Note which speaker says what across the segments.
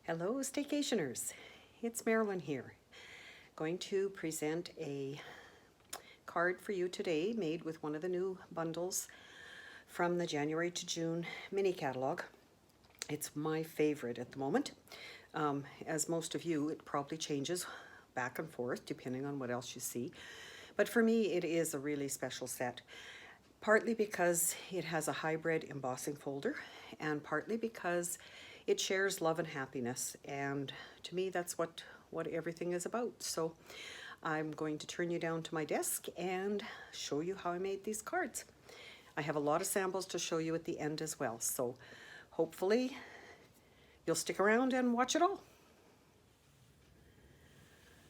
Speaker 1: Hello, staycationers. It's Marilyn here. Going to present a card for you today made with one of the new bundles from the January to June mini catalog. It's my favorite at the moment. As most of you, it probably changes back and forth depending on what else you see. But for me, it is a really special set. Partly because it has a hybrid embossing folder, and partly because it shares love and happiness, and to me that's what everything is about. So I'm going to turn you down to my desk and show you how I made these cards. I have a lot of samples to show you at the end as well, so hopefully you'll stick around and watch it all.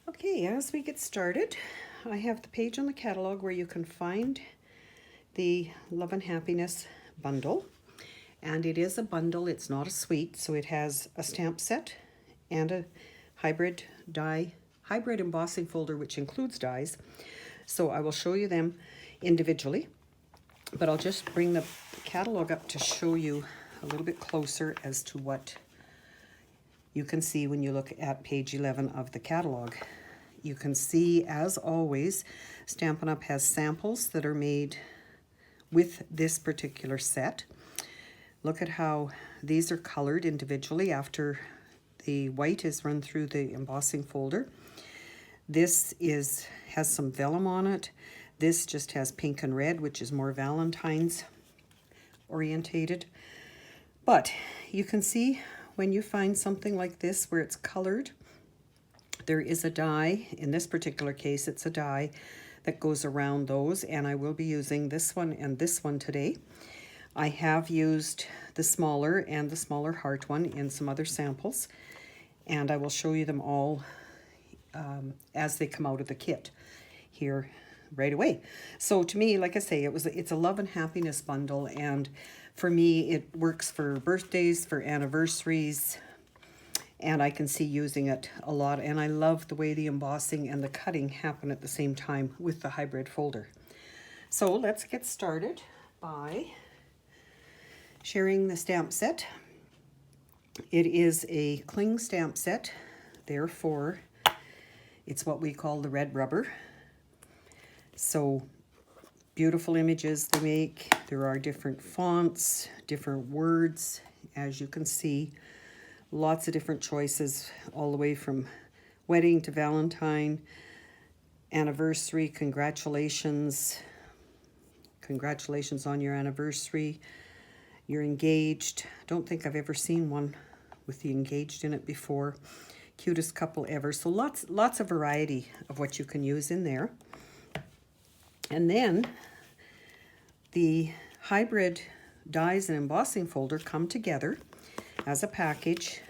Speaker 1: Okay, as we get started, I have the page on the catalog where you can find the Love and Happiness bundle. And it is a bundle, it's not a suite, so it has a stamp set and a hybrid embossing folder, which includes dies. So I will show you them individually, but I'll just bring the catalog up to show you a little bit closer as to what you can see when you look at page 11 of the catalog. You can see, as always, Stampin' Up! Has samples that are made with this particular set. Look at how these are colored individually after the white is run through the embossing folder. This has some vellum on it. This just has pink and red, which is more Valentine's orientated. But you can see when you find something like this where it's colored, there is a die. In this particular case, it's a die that goes around those, and I will be using this one and this one today. I have used the smaller and the smaller heart one in some other samples, and I will show you them all as they come out of the kit here right away. So to me, like I say, it's a love and happiness bundle, and for me it works for birthdays, for anniversaries, and I can see using it a lot, and I love the way the embossing and the cutting happen at the same time with the hybrid folder. So let's get started by sharing the stamp set. It is a cling stamp set, therefore it's what we call the red rubber. So beautiful images they make. There are different fonts, different words, as you can see. Lots of different choices, all the way from wedding to Valentine, anniversary, congratulations on your anniversary, you're engaged. Don't think I've ever seen one with the engaged in it before. Cutest couple ever. So lots of variety of what you can use in there. And then the hybrid dies and embossing folder come together as a package,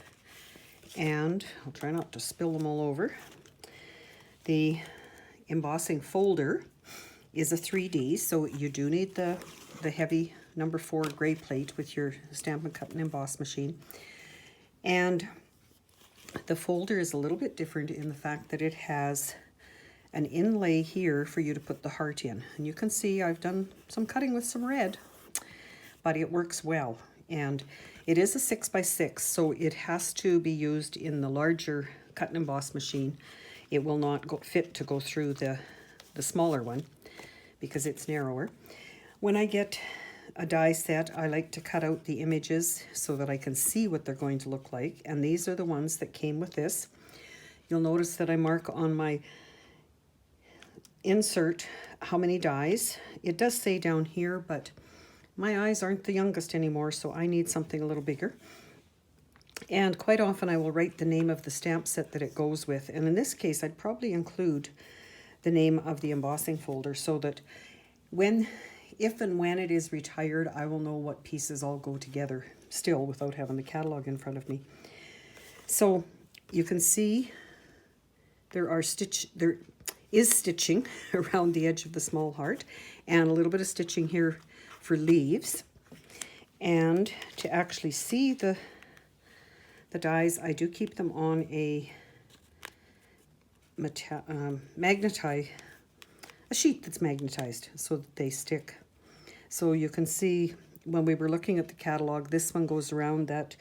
Speaker 1: and I'll try not to spill them all over. The embossing folder is a 3D, so you do need the heavy number 4 gray plate with your Stampin' Cut and Emboss machine. And the folder is a little bit different in the fact that it has an inlay here for you to put the heart in. And you can see I've done some cutting with some red, but it works well. And it is a 6x6, so it has to be used in the larger cut and emboss machine. It will not fit to go through the smaller one because it's narrower. When I get a die set, I like to cut out the images so that I can see what they're going to look like, and these are the ones that came with this. You'll notice that I mark on my insert how many dies. It does say down here, but my eyes aren't the youngest anymore, so I need something a little bigger. And quite often I will write the name of the stamp set that it goes with, and in this case I'd probably include the name of the embossing folder so that if and when it is retired, I will know what pieces all go together still without having the catalog in front of me. So you can see there is stitching around the edge of the small heart, and a little bit of stitching here for leaves. And to actually see the dies, I do keep them on a sheet that's magnetized so that they stick. So you can see when we were looking at the catalog, this one goes around that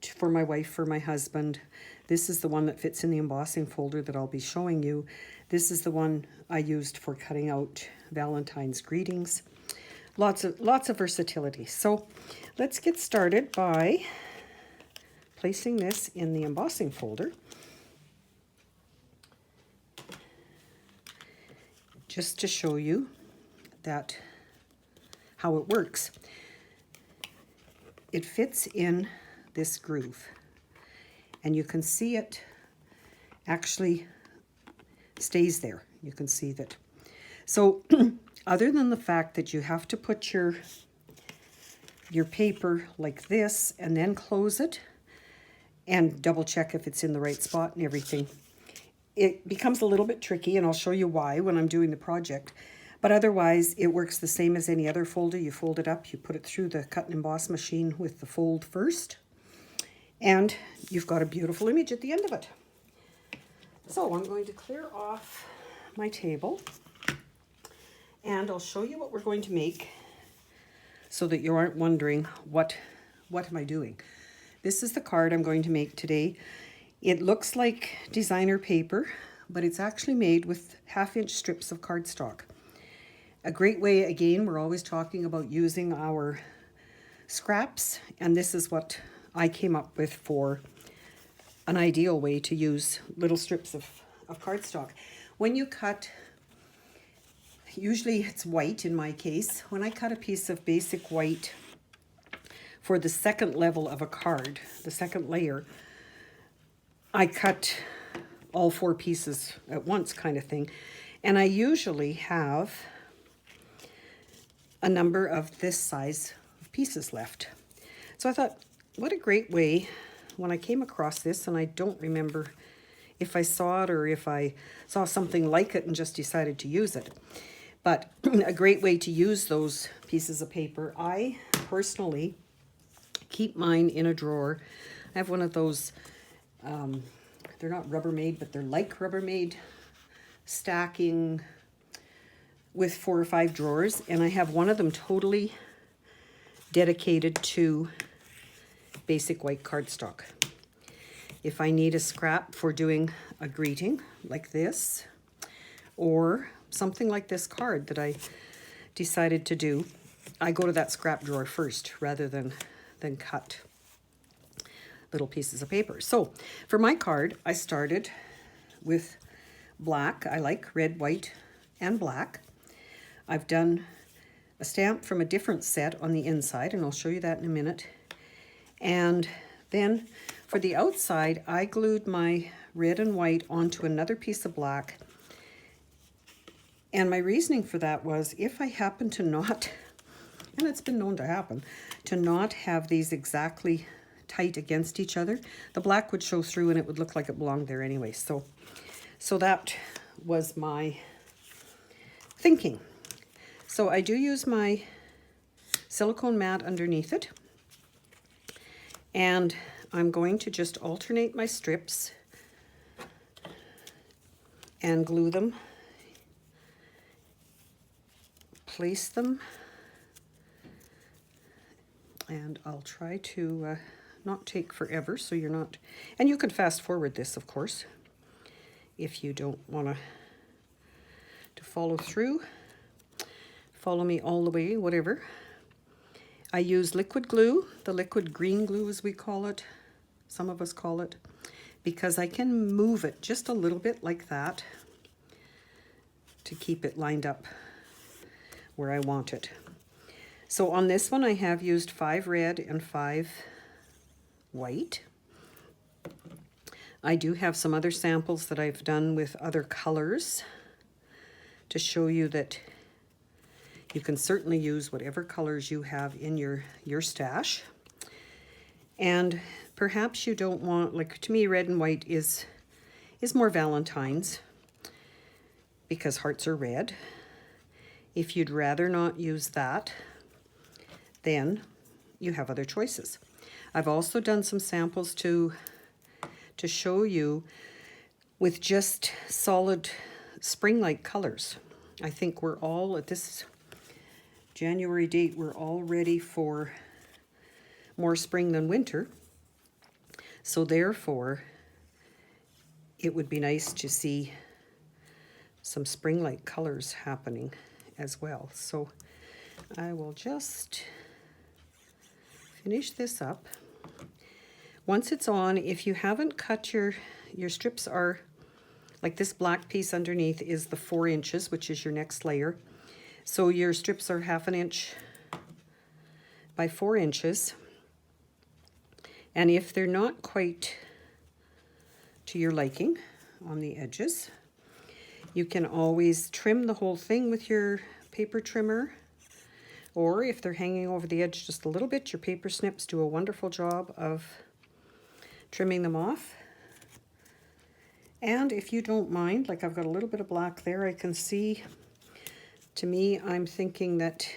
Speaker 1: for my wife, for my husband. This is the one that fits in the embossing folder that I'll be showing you. This is the one I used for cutting out Valentine's greetings. Lots of versatility. So let's get started by placing this in the embossing folder. Just to show you that how it works. It fits in this groove, and you can see it actually stays there. You can see that. So other than the fact that you have to put your paper like this and then close it and double check if it's in the right spot and everything, it becomes a little bit tricky, and I'll show you why when I'm doing the project. But otherwise, it works the same as any other folder. You fold it up, you put it through the cut and emboss machine with the fold first, and you've got a beautiful image at the end of it. So I'm going to clear off my table, and I'll show you what we're going to make so that you aren't wondering what am I doing. This is the card I'm going to make today. It looks like designer paper, but it's actually made with 1/2-inch strips of cardstock. A great way, again, we're always talking about using our scraps, and this is what I came up with for an ideal way to use little strips of cardstock. When you cut, usually it's white in my case. When I cut a piece of basic white for the second level of a card, the second layer, I cut all 4 pieces at once kind of thing. And I usually have a number of this size of pieces left. So I thought, what a great way, when I came across this, and I don't remember if I saw it or if I saw something like it and just decided to use it. But a great way to use those pieces of paper. I personally keep mine in a drawer. I have one of those, they're not Rubbermaid, but they're like Rubbermaid stacking with 4 or 5 drawers. And I have one of them totally dedicated to basic white cardstock. If I need a scrap for doing a greeting like this, or something like this card that I decided to do, I go to that scrap drawer first rather than cut little pieces of paper. So for my card, I started with black. I like red, white, and black. I've done a stamp from a different set on the inside, and I'll show you that in a minute. And then for the outside, I glued my red and white onto another piece of black. And my reasoning for that was, if I happen to not, and it's been known to happen, to not have these exactly tight against each other, the black would show through and it would look like it belonged there anyway. So that was my thinking. So I do use my silicone mat underneath it, and I'm going to just alternate my strips and glue them, place them, and I'll try to not take forever, so you're not, and you can fast forward this, of course, if you don't want to follow through. Follow me all the way, whatever. I use liquid glue, the liquid green glue as we call it, some of us call it, because I can move it just a little bit like that to keep it lined up where I want it. So on this one, I have used 5 red and 5 white. I do have some other samples that I've done with other colors to show you that you can certainly use whatever colors you have in your stash. And perhaps you don't want, like to me, red and white is more Valentine's because hearts are red. If you'd rather not use that, then you have other choices. I've also done some samples to show you with just solid spring-like colors. I think we're all, at this January date, we're all ready for more spring than winter. So therefore, it would be nice to see some spring-like colors happening as well. So I will just finish this up. Once it's on, if you haven't cut your strips are, like this black piece underneath is the 4 inches, which is your next layer. So your strips are 1/2 inch by 4 inches. And if they're not quite to your liking on the edges, you can always trim the whole thing with your paper trimmer. Or if they're hanging over the edge just a little bit, your paper snips do a wonderful job of trimming them off. And if you don't mind, like I've got a little bit of black there, I can see, to me, I'm thinking that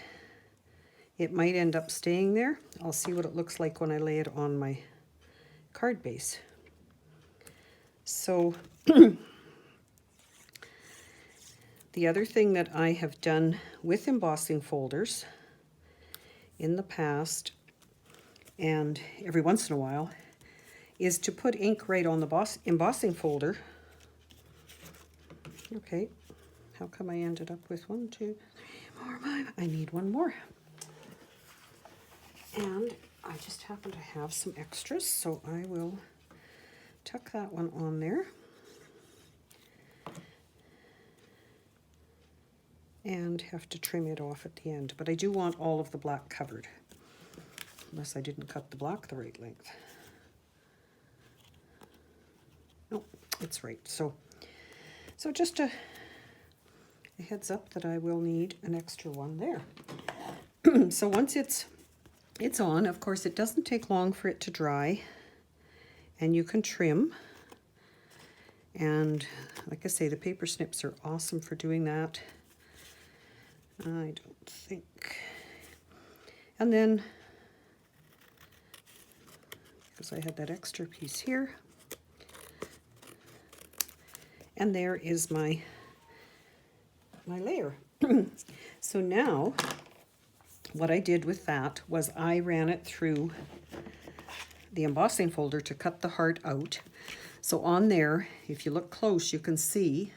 Speaker 1: it might end up staying there. I'll see what it looks like when I lay it on my card base. So the other thing that I have done with embossing folders in the past, and every once in a while, is to put ink right on the embossing folder. Okay, how come I ended up with 1, 2, 3, 4, 5? I need one more. And I just happen to have some extras, so I will tuck that one on there. And have to trim it off at the end. But I do want all of the black covered, unless I didn't cut the black the right length. No, it's right. So just a heads up that I will need an extra one there. So once it's on, of course, it doesn't take long for it to dry, and you can trim. And like I say, the paper snips are awesome for doing that. I don't think. And then, because I had that extra piece here, and there is my layer. So now, what I did with that was I ran it through the embossing folder to cut the heart out. So on there, if you look close, you can see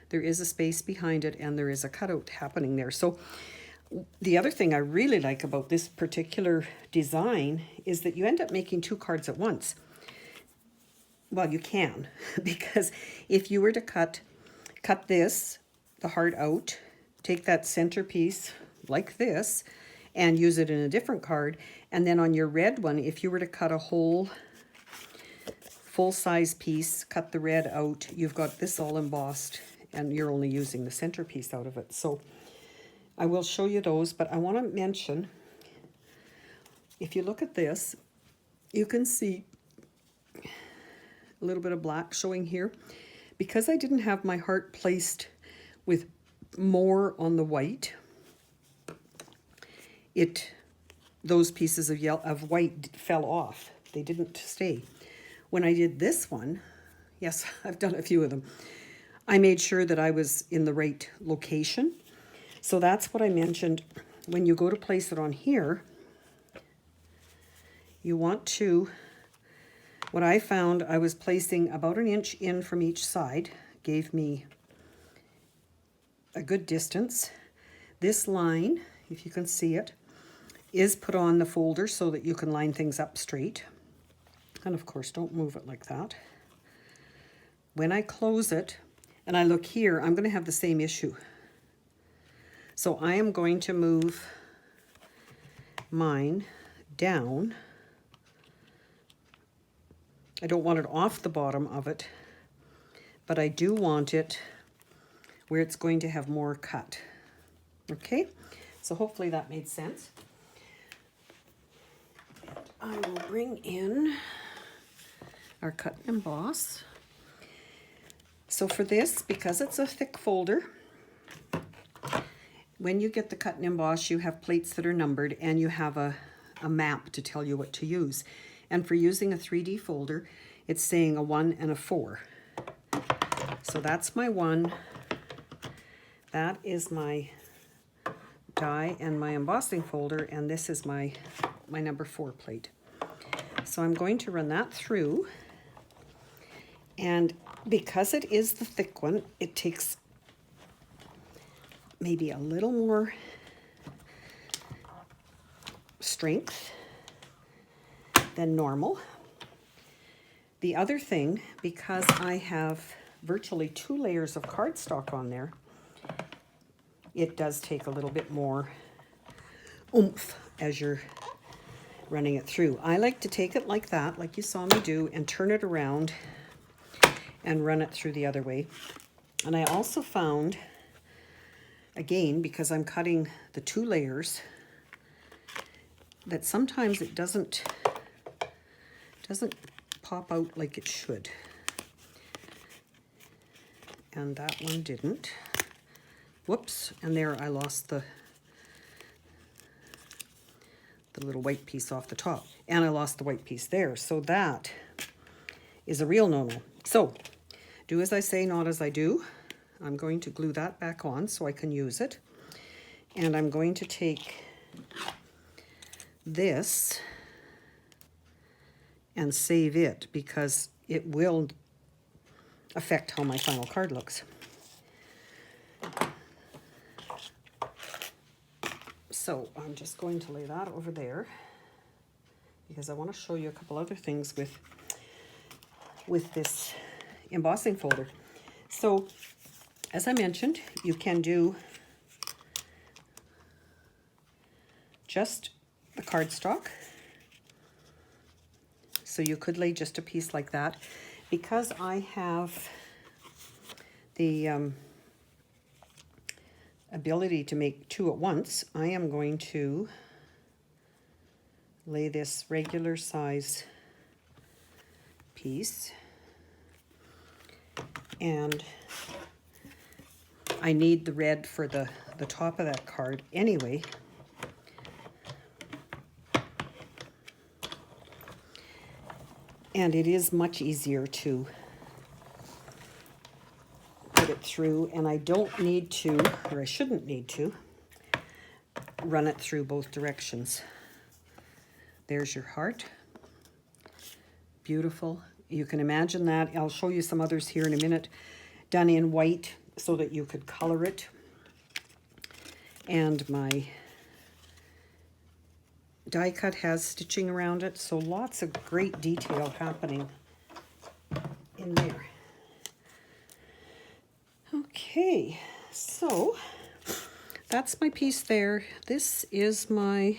Speaker 1: there is a space behind it and there is a cutout happening there. So the other thing I really like about this particular design is that you end up making 2 cards at once. Well, you can, because if you were to cut this, the heart out, take that centerpiece like this, and use it in a different card, and then on your red one, if you were to cut a whole full-size piece, cut the red out, you've got this all embossed, and you're only using the centerpiece out of it. So I will show you those, but I want to mention, if you look at this, you can see a little bit of black showing here. Because I didn't have my heart placed with more on the white, those pieces of white fell off. They didn't stay. When I did this one, yes, I've done a few of them, I made sure that I was in the right location. So that's what I mentioned. When you go to place it on here, you want to, what I found, I was placing about 1 inch in from each side, gave me a good distance. This line, if you can see it, is put on the folder so that you can line things up straight. And of course, don't move it like that. When I close it, and I look here, I'm going to have the same issue. So I am going to move mine down. I don't want it off the bottom of it, but I do want it where it's going to have more cut. Okay, so hopefully that made sense. I will bring in our cut and emboss. So for this, because it's a thick folder, when you get the cut and emboss, you have plates that are numbered and you have a map to tell you what to use. And for using a 3D folder, it's saying a 1 and a 4. So that's my 1. That is my die and my embossing folder, and this is my number 4 plate. So I'm going to run that through, and because it is the thick one, it takes maybe a little more strength than normal. The other thing, because I have virtually 2 layers of cardstock on there, it does take a little bit more oomph as you're running it through. I like to take it like that, like you saw me do, and turn it around and run it through the other way. And I also found, again, because I'm cutting the 2 layers, that sometimes it doesn't pop out like it should. And that one didn't. Whoops, and there I lost the little white piece off the top. And I lost the white piece there. So that is a real no-no. So, do as I say, not as I do. I'm going to glue that back on so I can use it. And I'm going to take this and save it because it will affect how my final card looks. So I'm just going to lay that over there because I want to show you a couple other things with this embossing folder. So as I mentioned, you can do just the cardstock. So you could lay just a piece like that. Because I have the ability to make 2 at once, I am going to lay this regular size piece, and I need the red for the top of that card anyway. And it is much easier to put it through, and I don't need to, or I shouldn't need to, run it through both directions. There's your heart. Beautiful. You can imagine that. I'll show you some others here in a minute, done in white so that you could color it. And my die cut has stitching around it, so lots of great detail happening in there. Okay, so that's my piece there. This is my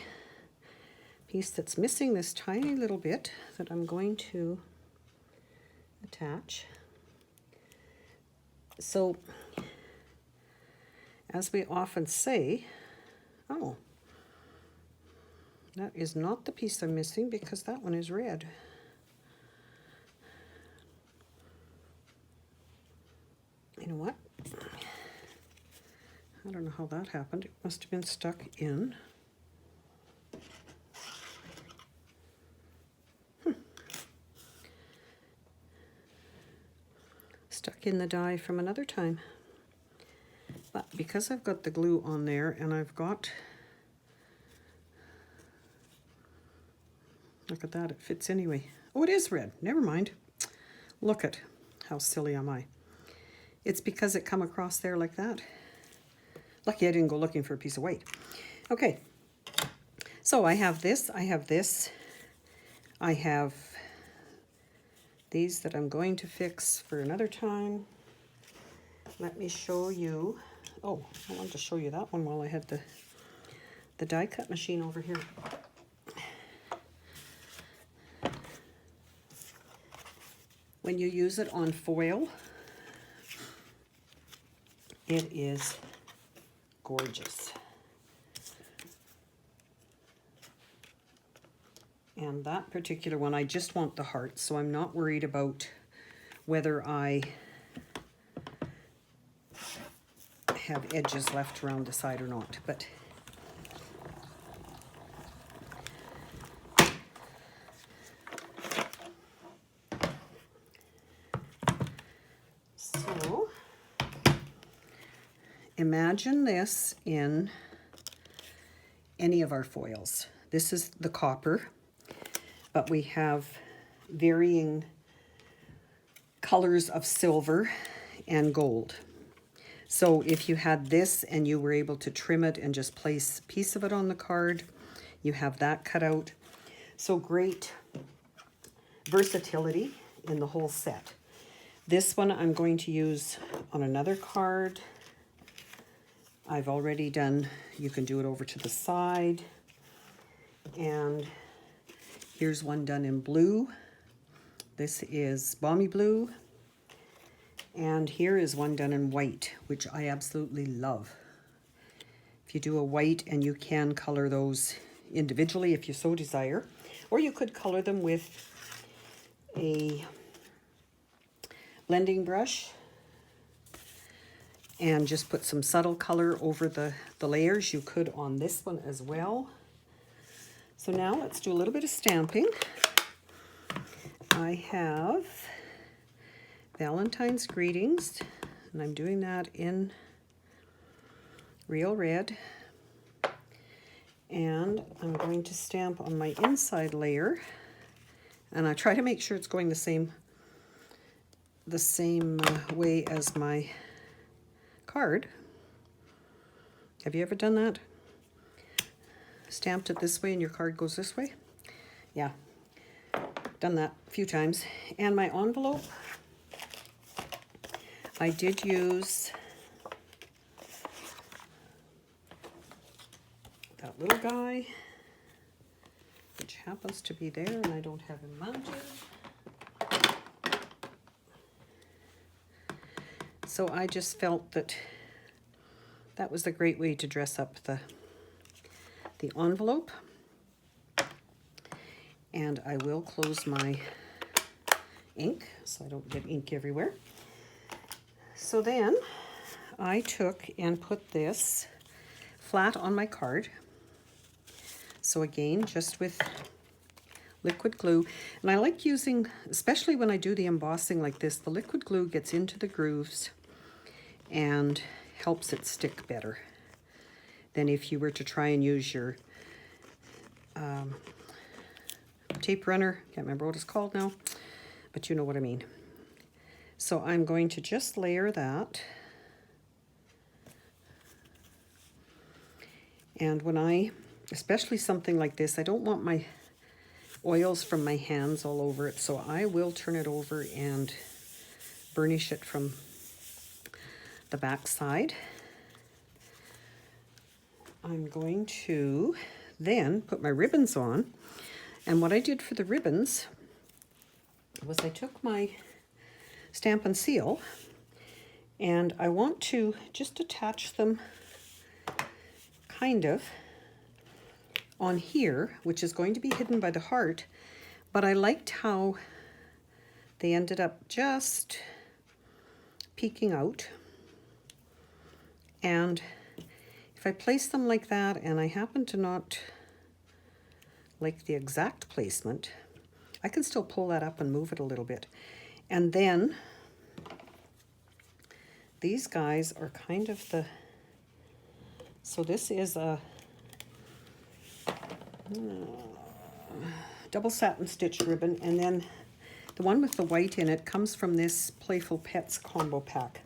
Speaker 1: piece that's missing this tiny little bit that I'm going to attach. So, as we often say, oh, that is not the piece I'm missing because that one is red. You know what? I don't know how that happened. It must have been stuck in. Stuck in the die from another time. But because I've got the glue on there and I've got, look at that, it fits anyway. Oh, it is red. Never mind. Look at how silly am I. It's because it come across there like that. Lucky I didn't go looking for a piece of white. Okay, so I have this, I have this, I have these that I'm going to fix for another time. Let me show you, oh, I wanted to show you that one while I had the die cut machine over here. When you use it on foil, it is gorgeous. And that particular one, I just want the heart, so I'm not worried about whether I have edges left around the side or not. But so imagine this in any of our foils. This is the copper. but we have varying colors of silver and gold. So if you had this and you were able to trim it and just place a piece of it on the card, you have that cut out. So great versatility in the whole set. This one I'm going to use on another card. I've already done, you can do it over to the side. And here's one done in blue. This is Balmy Blue. And here is one done in white, which I absolutely love. If you do a white, and you can color those individually if you so desire, or you could color them with a blending brush and just put some subtle color over the layers. You could on this one as well. So now let's do a little bit of stamping. I have Valentine's Greetings, and I'm doing that in Real Red. And I'm going to stamp on my inside layer, and I try to make sure it's going the same way as my card. Have you ever done that? Stamped it this way and your card goes this way? Yeah, done that a few times. And my envelope, I did use that little guy, which happens to be there, and I don't have him mounted. So I just felt that that was a great way to dress up the envelope. And I will close my ink so I don't get ink everywhere. So then I took and put this flat on my card. So again, just with liquid glue. And I like using, especially when I do the embossing like this, the liquid glue gets into the grooves and helps it stick better than if you were to try and use your tape runner. Can't remember what it's called now, but you know what I mean. So I'm going to just layer that. And when especially something like this, I don't want my oils from my hands all over it, so I will turn it over and burnish it from the back side. I'm going to then put my ribbons on, and what I did for the ribbons was I took my Stamp and Seal, and I want to just attach them kind of on here, which is going to be hidden by the heart, but I liked how they ended up just peeking out. And if I place them like that, and I happen to not like the exact placement, I can still pull that up and move it a little bit. And then these guys are kind of so this is a double satin stitch ribbon, and then the one with the white in it comes from this Playful Pets combo pack.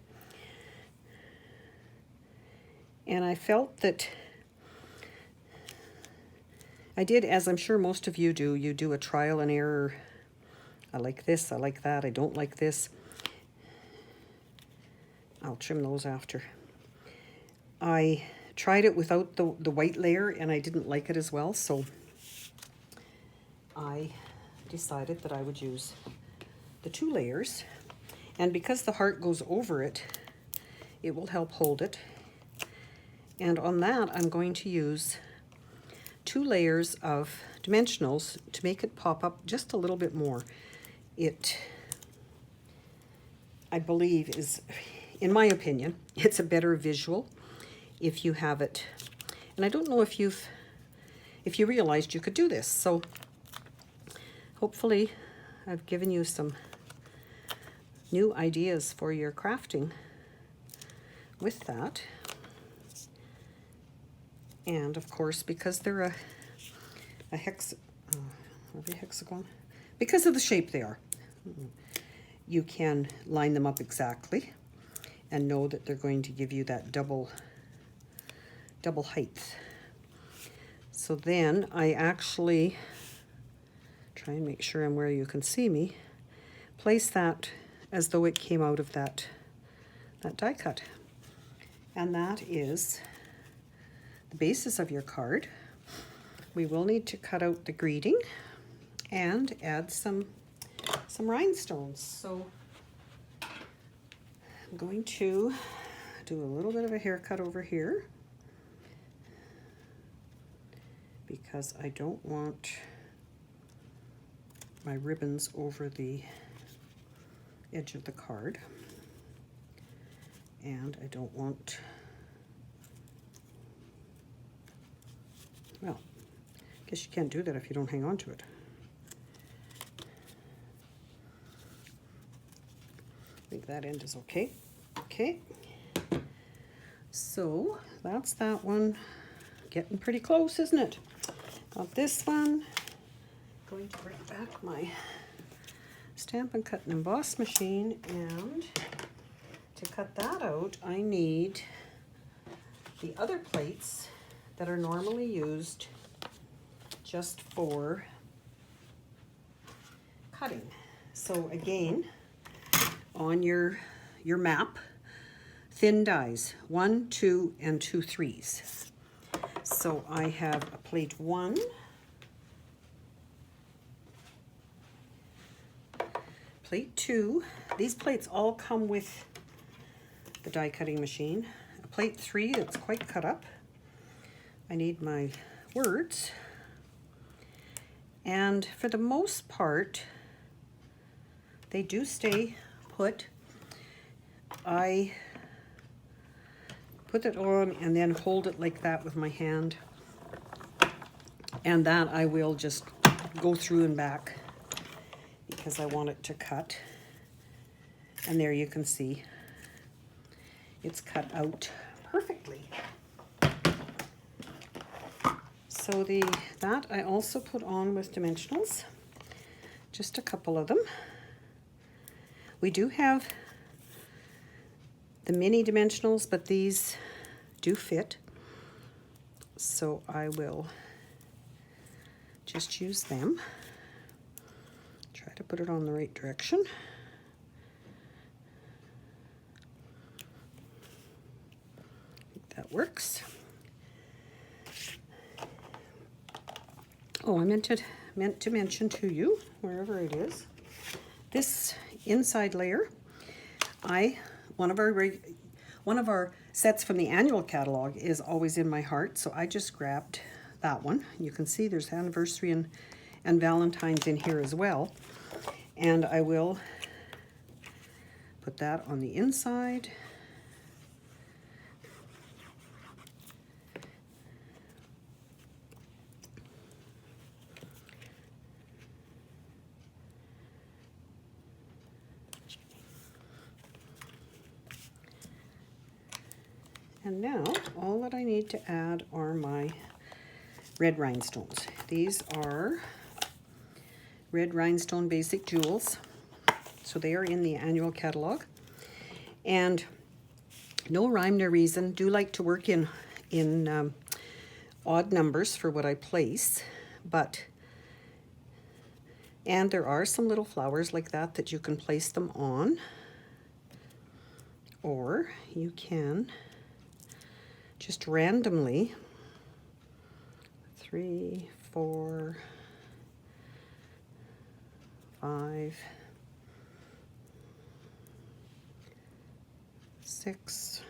Speaker 1: And I felt that I did, as I'm sure most of you do, you do a trial and error. I like this, I like that, I don't like this. I'll trim those after. I tried it without the white layer, and I didn't like it as well, so I decided that I would use the 2 layers. And because the heart goes over it, it will help hold it. And on that, I'm going to use 2 layers of dimensionals to make it pop up just a little bit more. It, I believe, is, in my opinion, it's a better visual if you have it. And I don't know if you realized you could do this. So hopefully I've given you some new ideas for your crafting with that. And of course, because they're a hex, Are they hexagon? Because of the shape they are. You can line them up exactly and know that they're going to give you that double height. So then I actually try and make sure I'm where you can see me. Place that as though it came out of that die cut. And that is the basis of your card. We will need to cut out the greeting and add some rhinestones. So I'm going to do a little bit of a haircut over here because I don't want my ribbons over the edge of the card. And I don't want, well, I guess you can't do that if you don't hang on to it. I think that end is okay. Okay. So that's that one. Getting pretty close, isn't it? Got this one. Going to bring back my Stamp and Cut and Emboss machine, and to cut that out, I need the other plates that are normally used just for cutting. So again, on your map, thin dies, 1, 2, and 2 3s. So I have a plate 1, plate 2. These plates all come with the die cutting machine. A plate 3 that's quite cut up. I need my words. And for the most part, they do stay put. I put it on and then hold it like that with my hand. And that I will just go through and back because I want it to cut. And there you can see it's cut out perfectly. So that I also put on with dimensionals, just a couple of them. We do have the mini dimensionals, but these do fit. So I will just use them. Try to put it on the right direction. I think that works. Oh, I meant to mention to you, wherever it is, this inside layer, one of our sets from the annual catalog is always in my heart, so I just grabbed that one. You can see there's anniversary and Valentine's in here as well. And I will put that on the inside. And now all that I need to add are my red rhinestones. These are red rhinestone basic jewels. So they are in the annual catalog. And no rhyme, no reason. Do like to work in odd numbers for what I place, and there are some little flowers like that you can place them on, or you can just randomly 3, 4, 5, 6,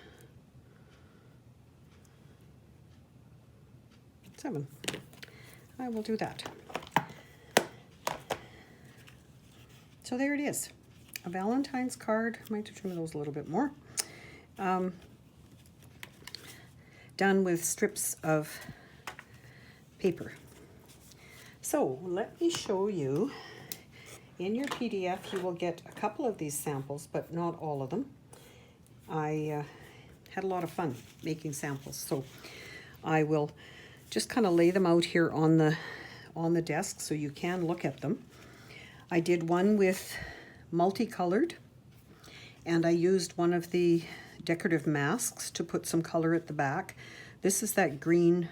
Speaker 1: 7. I will do that. So there it is. A Valentine's card. I might have trimmed those a little bit more. Done with strips of paper. So let me show you. In your PDF, you will get a couple of these samples, but not all of them. I had a lot of fun making samples, so I will just kind of lay them out here on on the desk so you can look at them. I did one with multicolored, and I used one of the decorative masks to put some color at the back. This is that green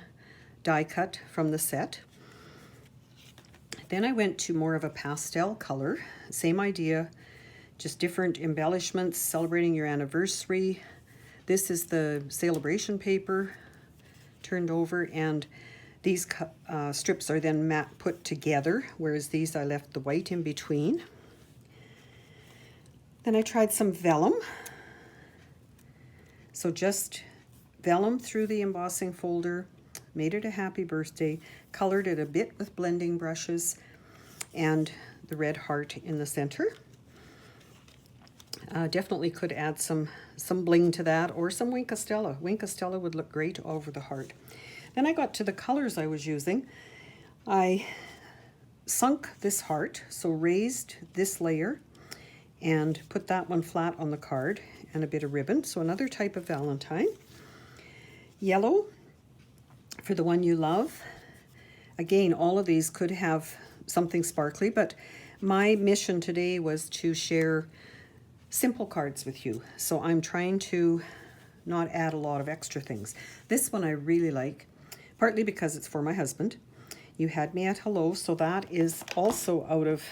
Speaker 1: die cut from the set. Then I went to more of a pastel color, same idea, just different embellishments, celebrating your anniversary. This is the celebration paper turned over, and these strips are then put together, whereas these I left the white in between. Then I tried some vellum. So just vellum through the embossing folder, made it a happy birthday, colored it a bit with blending brushes, and the red heart in the center. Definitely could add some bling to that, or some Wink of Stella. Wink of Stella would look great over the heart. Then I got to the colors I was using. I sunk this heart, so raised this layer and put that one flat on the card, and a bit of ribbon, so another type of Valentine. Yellow for the one you love. Again, all of these could have something sparkly, but my mission today was to share simple cards with you. So I'm trying to not add a lot of extra things. This one I really like, partly because it's for my husband. You had me at hello, so that is also out of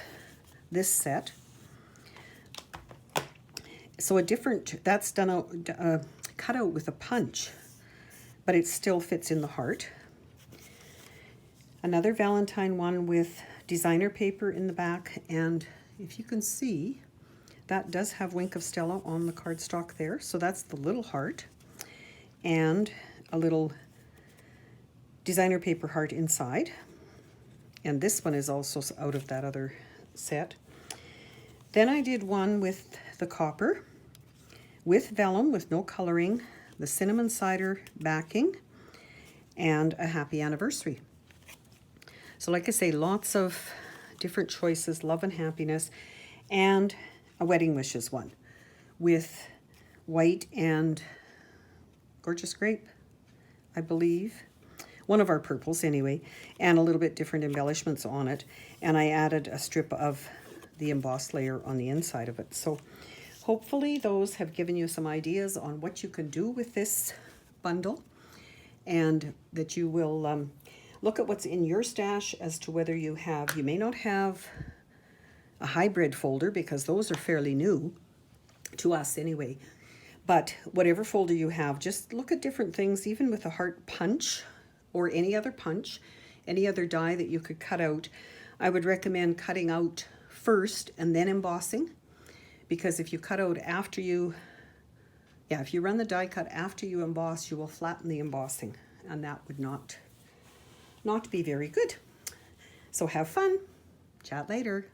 Speaker 1: this set. So that's done out, cut out with a punch, but it still fits in the heart. Another Valentine one with designer paper in the back, and if you can see, that does have Wink of Stella on the cardstock there. So that's the little heart, and a little designer paper heart inside. And this one is also out of that other set. Then I did one with the copper, with vellum, with no coloring, the cinnamon cider backing, and a happy anniversary. So like I say, lots of different choices, love and happiness, and a wedding wishes one with white and gorgeous grape, I believe. One of our purples anyway, and a little bit different embellishments on it. And I added a strip of the embossed layer on the inside of it. So hopefully those have given you some ideas on what you can do with this bundle, and that you will look at what's in your stash as to whether you may not have a hybrid folder, because those are fairly new to us anyway. But whatever folder you have, just look at different things, even with a heart punch or any other punch, any other die that you could cut out. I would recommend cutting out first and then embossing, because if you cut out after you, if you run the die cut after you emboss, you will flatten the embossing, and that would not be very good. So have fun. Chat later.